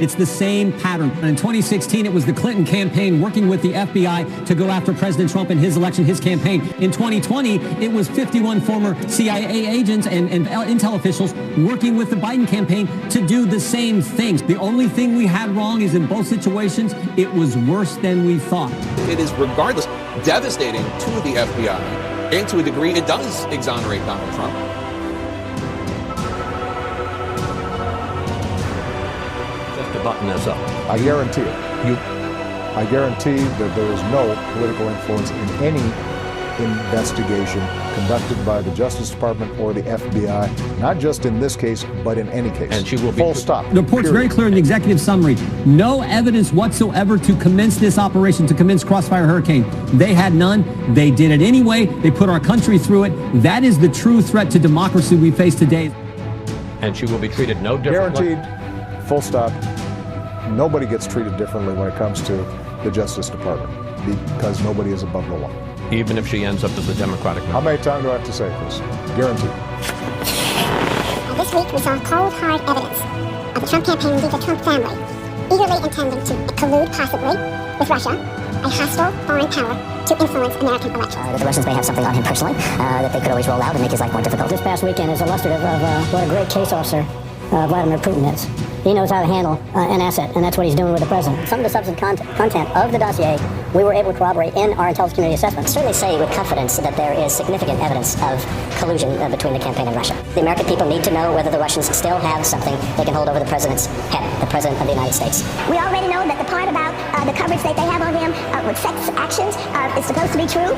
It's the same pattern. In 2016, it was the Clinton campaign working with the FBI to go after President Trump in his election, his campaign. In 2020, it was 51 former CIA agents and intel officials working with the Biden campaign to do the same things. The only thing we had wrong is in both situations, it was worse than we thought. It is regardless devastating to the FBI, and to a degree it does exonerate Donald Trump. Just to button this up. I guarantee it. I guarantee that there is no political influence in any investigation conducted by the Justice Department or the FBI, not just in this case, but in any case. And she will be full stop. The report's very clear in the executive summary. No evidence whatsoever to commence this operation, to commence Crossfire Hurricane. They had none. They did it anyway. They put our country through it. That is the true threat to democracy we face today. And she will be treated no differently. Guaranteed, full stop. Nobody gets treated differently when it comes to the Justice Department because nobody is above the law. Even if she ends up as the Democratic member. How many times do I have to say this? Guaranteed. This week we saw cold, hard evidence of the Trump campaign leader, the Trump family, eagerly intending to collude, possibly, with Russia, a hostile foreign power, to influence American elections. That the Russians may have something on him personally that they could always roll out and make his life more difficult. This past weekend is illustrative of what a great case officer Vladimir Putin is. He knows how to handle an asset, and that's what he's doing with the president. Some of the substance content of the dossier we were able to corroborate in our intelligence community assessment. Certainly say with confidence that there is significant evidence of collusion between the campaign and Russia. The American people need to know whether the Russians still have something they can hold over the president's head, the president of the United States. We already know that the part about the coverage that they have on him with sex actions is supposed to be true.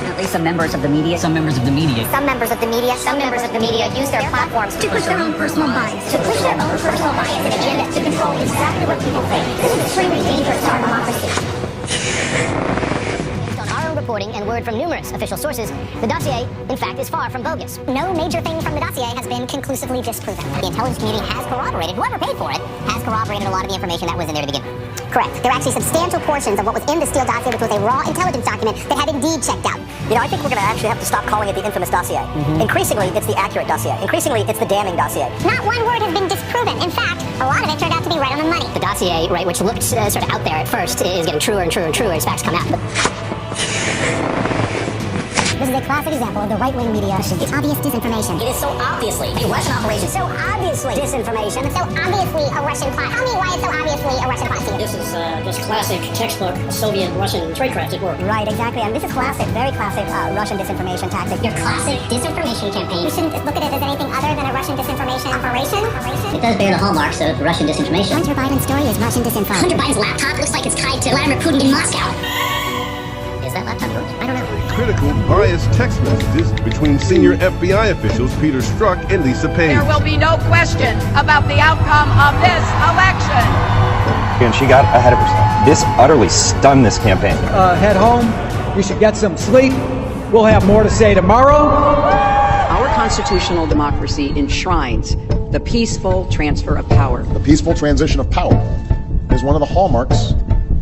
At least some members of the media. Some members of the media. Some members of the media. Some members of the media use their platforms to push their own personal bias. To push their own personal bias and agenda to control exactly what people think. This is extremely dangerous to our democracy. Based on our own reporting and word from numerous official sources, the dossier, in fact, is far from bogus. No major thing from the dossier has been conclusively disproven. The intelligence community has corroborated, whoever paid for it, has corroborated a lot of the information that was in there to begin with. Correct. There are actually substantial portions of what was in the Steele dossier, which was a raw intelligence document, that had indeed checked out. You know, I think we're going to actually have to stop calling it the infamous dossier. Increasingly, it's the accurate dossier. Increasingly, it's the damning dossier. Not one word has been disproven. In fact, a lot of it turned out to be right on the money. The dossier, right, which looked sort of out there at first, is getting truer and truer and truer as facts come out. This is a classic example of the right-wing media. It's obvious disinformation. It is so obviously a Russian operation. So obviously disinformation. So obviously a Russian plot. Tell me why it's so obviously a Russian plot to you. This is just classic textbook Soviet-Russian tradecraft at work. Right, exactly. And this is classic, very classic Russian disinformation tactic. Your classic disinformation campaign. We shouldn't look at it as anything other than a Russian disinformation operation. It does bear the hallmarks of Russian disinformation. Hunter Biden's story is Russian disinfo. Hunter Biden's laptop looks like it's tied to Vladimir Putin in Moscow. Is that laptop yours? I don't know. Critical, biased text messages between senior FBI officials Peter Strzok and Lisa Page. There will be no question about the outcome of this election. And she got ahead of herself. This utterly stunned this campaign. Head home. You should get some sleep. We'll have more to say tomorrow. Our constitutional democracy enshrines the peaceful transfer of power. The peaceful transition of power is one of the hallmarks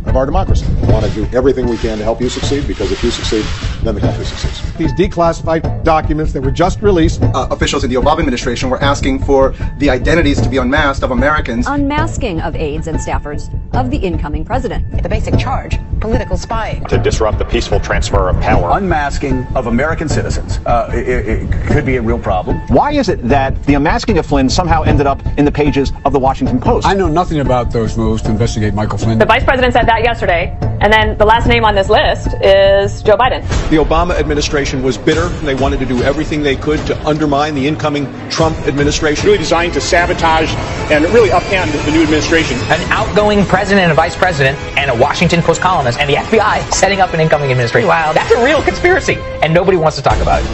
of our democracy. We want to do everything we can to help you succeed, because if you succeed, then the country succeeds. These declassified documents that were just released. Officials in the Obama administration were asking for the identities to be unmasked of Americans. Unmasking of aides and staffers of the incoming president. The basic charge, political spying. To disrupt the peaceful transfer of power. Unmasking of American citizens. It could be a real problem. Why is it that the unmasking of Flynn somehow ended up in the pages of the Washington Post? I know nothing about those moves to investigate Michael Flynn. The vice president said that yesterday, and then the last name on this list is Joe Biden. The Obama administration was bitter. They wanted to do everything they could to undermine the incoming Trump administration. Really designed to sabotage and really upend the new administration. An outgoing president and a vice president and a Washington Post columnist and the FBI setting up an incoming administration. Wow, that's a real conspiracy, and nobody wants to talk about it.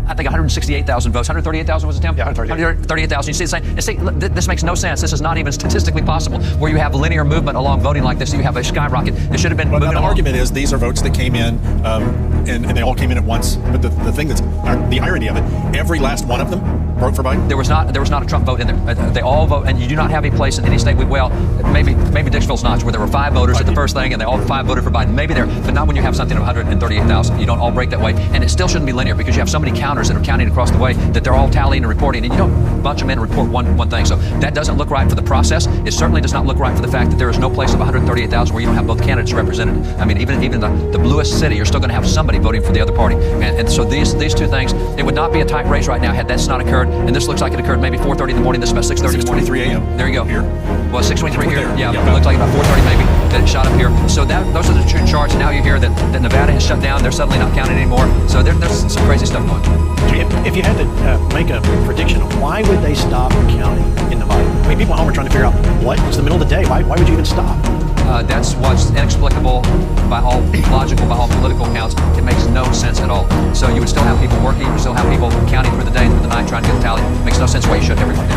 I think 168,000 votes. 138,000 was it, Tim? Yeah, 138,000. You see, this makes no sense. This is not even statistically possible. Where you have linear movement along voting like this, you have a skyrocket. It should have been moving along. The argument is these are votes that came in, and they all came in at once. But the thing that's the irony of it, every last one of them vote for Biden. There was not a Trump vote in there. They all vote, and you do not have a place in any state. Maybe Dixville's Notch, where there were 5 voters at the first thing, and they all 5 voted for Biden. Maybe there, but not when you have something of 138,000. You don't all break that way, and it still shouldn't be linear because you have so many counters counters that are counting across the way, that they're all tallying and reporting, and you don't bunch them in and report one thing. So that doesn't look right for the process. It certainly does not look right for the fact that there is no place of 138,000 where you don't have both candidates represented. I mean, even the bluest city, you're still going to have somebody voting for the other party. And so these two things, it would not be a tight race right now had that's not occurred. And this looks like it occurred maybe 4:30 in the morning. This is about 6:30 in the morning. 6:23 a.m. There you go. Here. Well, 6:23 here. Yeah, it looks like about 4:30 maybe that it shot up here. So those are the two charts. Now you hear that Nevada has shut down. They're suddenly not counting anymore. So there's some crazy stuff going on. If you had to make a prediction, why would they stop counting in Nevada? I mean, people at home are trying to figure out it's the middle of the day. Why would you even stop? That's what's inexplicable by all logical, by all political counts. It makes no sense at all. So you would still have people working, you would still have people counting through the day, through the night, trying to get the tally. It makes no sense why you should everyone.